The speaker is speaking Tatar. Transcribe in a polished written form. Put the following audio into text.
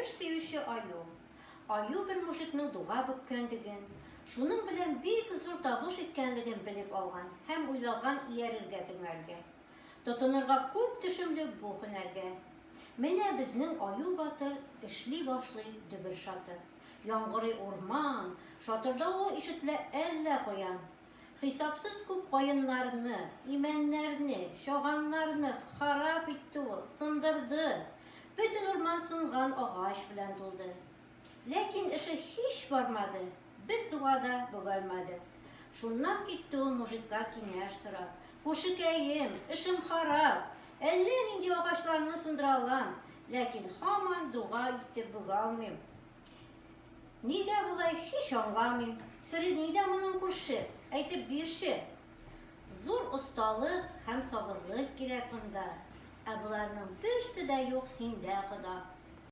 эш сөюче аю. Аю бер мужикның дуга бөккәнлеген, шуның белән бик зур табыш иткәнлеген белеп алган һәм уйлаган иярергә теңәргә. Тотынырга күп төшемле бу һөнәргә. Менә безнең аю батыр эшли башлый дөбер шатыр. Яңгырый урман, шатырда ул ишетле әллә куян. Хисапсыз күп каеннарны, имәннәрне, чаганнарны харап итте ул, сындырды. Бөтен урман сынган агач белән тулды. Ләкин эше һич бармады, бер дугада бөгәлмәде. Шуннан китте ул мужикка киңәш сорап. Күршекәем, эшем харап, әллә нинди агачларны сындыра алам, ләкин һаман дуга итеп бөгә алмыйм. Нигә болай һич аңламыйм? Сире нидә моның күрше? Әйтеп бирше. Зур осталык һәм сабырлык кирәк монда. Ә буларның берсе дә юк синдә, Хода.